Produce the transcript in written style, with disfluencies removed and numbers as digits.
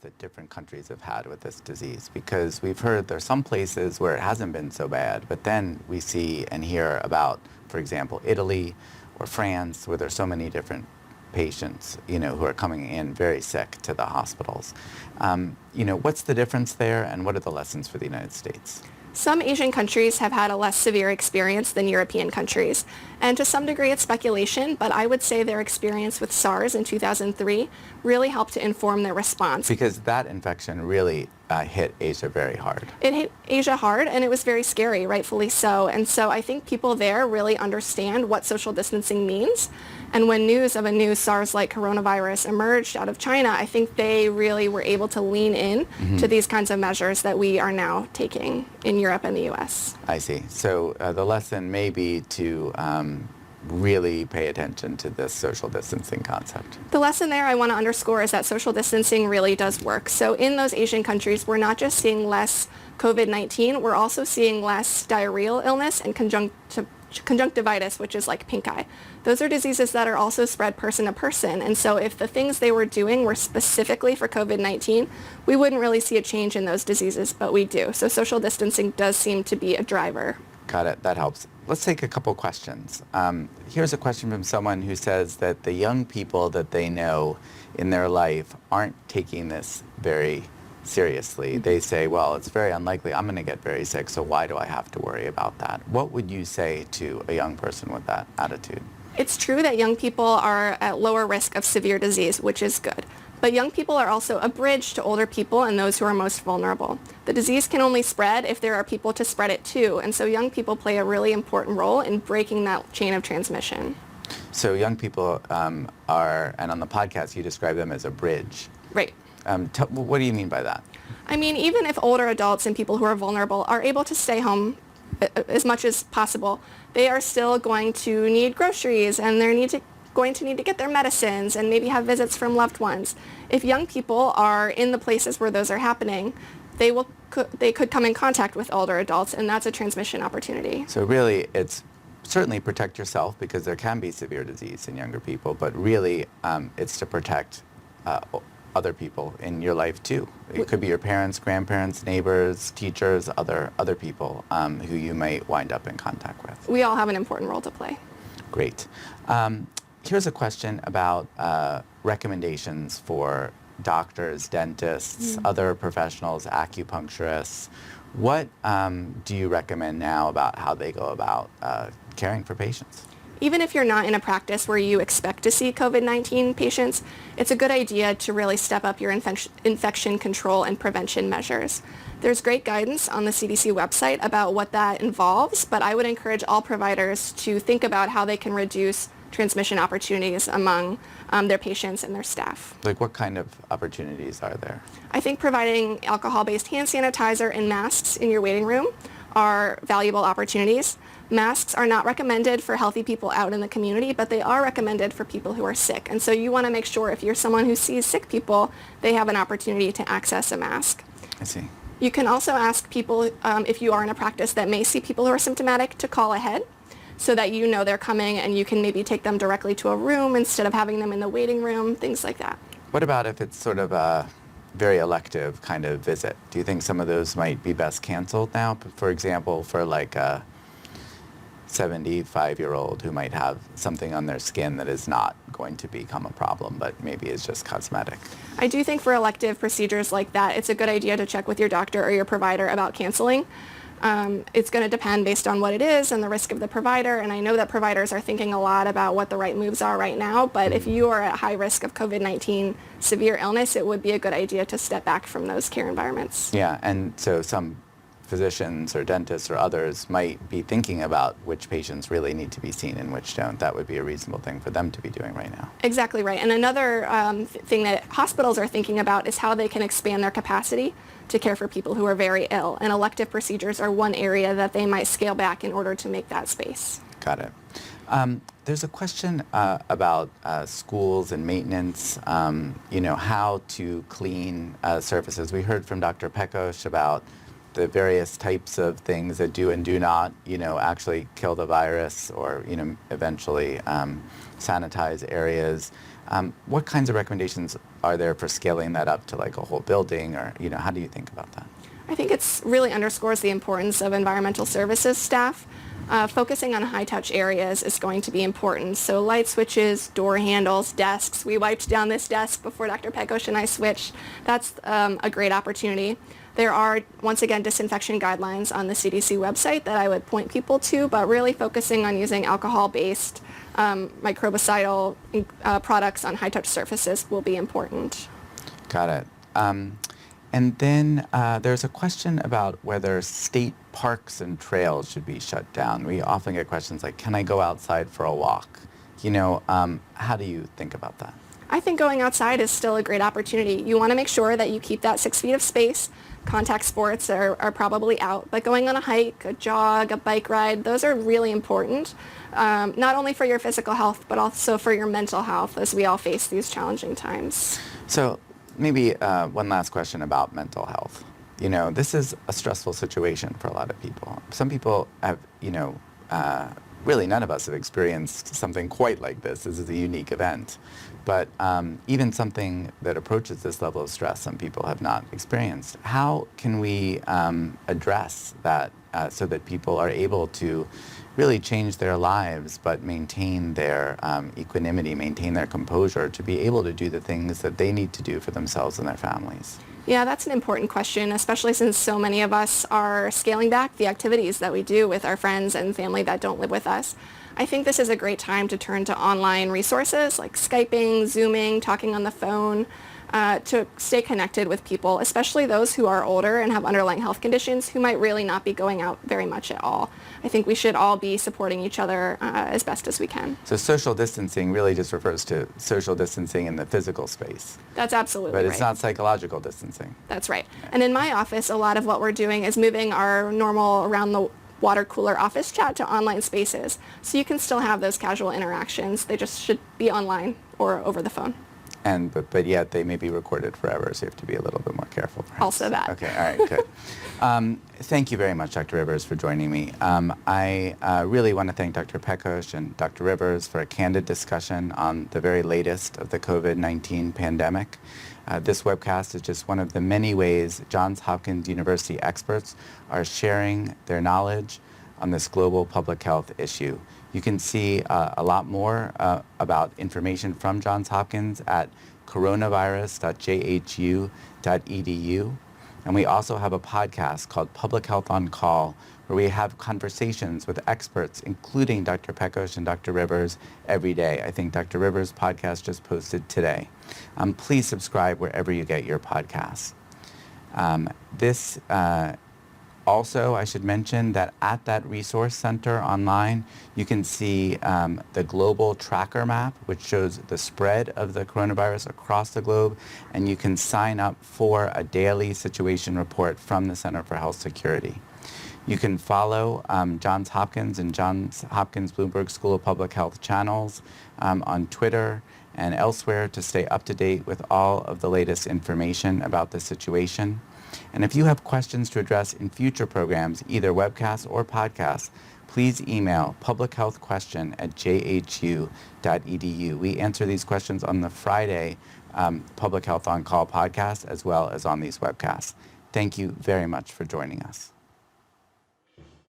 that different countries have had with this disease? Because we've heard there's some places where it hasn't been so bad, but then we see and hear about, for example, Italy or France, where there's so many different patients, who are coming in very sick to the hospitals. What's the difference there, and what are the lessons for the United States? Some Asian countries have had a less severe experience than European countries, and to some degree it's speculation, but I would say their experience with SARS in 2003 really helped to inform their response. Because that infection really hit Asia very hard. It hit Asia hard, and it was very scary, rightfully so, and so I think people there really understand what social distancing means, and when news of a new SARS-like coronavirus emerged out of China, I think they really were able to lean in to these kinds of measures that we are now taking in Europe and the U.S. I see. So the lesson may be to really pay attention to this social distancing concept. The lesson there I want to underscore is that social distancing really does work. So in those Asian countries, we're not just seeing less COVID-19, we're also seeing less diarrheal illness and conjunctivitis, which is like pink eye. Those are diseases that are also spread person to person. And so if the things they were doing were specifically for COVID-19, we wouldn't really see a change in those diseases, but we do. So social distancing does seem to be a driver. Got it. That helps. Let's take a couple questions. Here's a question from someone who says that the young people that they know in their life aren't taking this very seriously. They say, well, it's very unlikely I'm going to get very sick, so why do I have to worry about that? What would you say to a young person with that attitude? It's true that young people are at lower risk of severe disease, which is good. But young people are also a bridge to older people and those who are most vulnerable. The disease can only spread if there are people to spread it to, and so young people play a really important role in breaking that chain of transmission. So young people are, and on the podcast you describe them as a bridge. Right. What do you mean by that? I mean, even if older adults and people who are vulnerable are able to stay home as much as possible, they are still going to need groceries, and they're going to need to get their medicines and maybe have visits from loved ones. If young people are in the places where those are happening, they could come in contact with older adults, and that's a transmission opportunity. So really, it's certainly protect yourself, because there can be severe disease in younger people, but really it's to protect other people in your life too. It could be your parents, grandparents, neighbors, teachers, other people who you might wind up in contact with. We all have an important role to play. Great. Here's a question about recommendations for doctors, dentists, other professionals, acupuncturists. What do you recommend now about how they go about caring for patients? Even if you're not in a practice where you expect to see COVID-19 patients, it's a good idea to really step up your infection control and prevention measures. There's great guidance on the CDC website about what that involves, but I would encourage all providers to think about how they can reduce transmission opportunities among their patients and their staff. Like what kind of opportunities are there? I think providing alcohol-based hand sanitizer and masks in your waiting room are valuable opportunities. Masks are not recommended for healthy people out in the community, but they are recommended for people who are sick. And so you want to make sure if you're someone who sees sick people, they have an opportunity to access a mask. I see. You can also ask people, if you are in a practice that may see people who are symptomatic, to call ahead so that you know they're coming, and you can maybe take them directly to a room instead of having them in the waiting room, things like that. What about if it's sort of a very elective kind of visit? Do you think some of those might be best canceled now? For example, for like a 75-year-old who might have something on their skin that is not going to become a problem, but maybe is just cosmetic. I do think for elective procedures like that, it's a good idea to check with your doctor or your provider about canceling. It's going to depend based on what it is and the risk of the provider, and I know that providers are thinking a lot about what the right moves are right now, but if you are at high risk of COVID-19 severe illness, it would be a good idea to step back from those care environments. Yeah, and so some physicians or dentists or others might be thinking about which patients really need to be seen and which don't. That would be a reasonable thing for them to be doing right now. Exactly right. And another thing that hospitals are thinking about is how they can expand their capacity to care for people who are very ill. And elective procedures are one area that they might scale back in order to make that space. Got it. There's a question about schools and maintenance, how to clean surfaces. We heard from Dr. Pekos about the various types of things that do and do not, actually kill the virus or, eventually sanitize areas. What kinds of recommendations are there for scaling that up to like a whole building, or how do you think about that? I think it's really underscores the importance of environmental services staff. Focusing on high-touch areas is going to be important. So light switches, door handles, desks. We wiped down this desk before Dr. Pekos and I switched. That's a great opportunity. There are, once again, disinfection guidelines on the CDC website that I would point people to, but really focusing on using alcohol-based microbicidal products on high-touch surfaces will be important. Got it. And then there's a question about whether state parks and trails should be shut down. We often get questions like, can I go outside for a walk? How do you think about that? I think going outside is still a great opportunity. You want to make sure that you keep that 6 feet of space. Contact sports are probably out, but going on a hike, a jog, a bike ride, those are really important, not only for your physical health, but also for your mental health as we all face these challenging times. So maybe one last question about mental health. This is a stressful situation for a lot of people. Some people have, really none of us have experienced something quite like this. This is a unique event. But even something that approaches this level of stress, some people have not experienced. How can we address that so that people are able to really change their lives but maintain their equanimity, maintain their composure to be able to do the things that they need to do for themselves and their families? Yeah, that's an important question, especially since so many of us are scaling back the activities that we do with our friends and family that don't live with us. I think this is a great time to turn to online resources like Skyping, Zooming, talking on the phone, to stay connected with people, especially those who are older and have underlying health conditions who might really not be going out very much at all. I think we should all be supporting each other as best as we can. So social distancing really just refers to social distancing in the physical space. That's absolutely right. But it's not psychological distancing. That's right. And in my office, a lot of what we're doing is moving our normal around the water cooler office chat to online spaces. So you can still have those casual interactions. They just should be online or over the phone. But yet they may be recorded forever, so you have to be a little bit more careful, perhaps. Also that. Okay, all right, good. Thank you very much, Dr. Rivers, for joining me. I really want to thank Dr. Pekos and Dr. Rivers for a candid discussion on the very latest of the COVID-19 pandemic. This webcast is just one of the many ways Johns Hopkins University experts are sharing their knowledge on this global public health issue. You can see a lot more about information from Johns Hopkins at coronavirus.jhu.edu. And we also have a podcast called Public Health on Call, where we have conversations with experts, including Dr. Pekos and Dr. Rivers, every day. I think Dr. Rivers' podcast just posted today. Please subscribe wherever you get your podcasts. Also, I should mention that at that resource center online, you can see the global tracker map, which shows the spread of the coronavirus across the globe, and you can sign up for a daily situation report from the Center for Health Security. You can follow Johns Hopkins and Johns Hopkins Bloomberg School of Public Health channels on Twitter and elsewhere to stay up to date with all of the latest information about the situation. And if you have questions to address in future programs, either webcasts or podcasts, please email publichealthquestion@jhu.edu. We answer these questions on the Friday Public Health on Call podcast as well as on these webcasts. Thank you very much for joining us.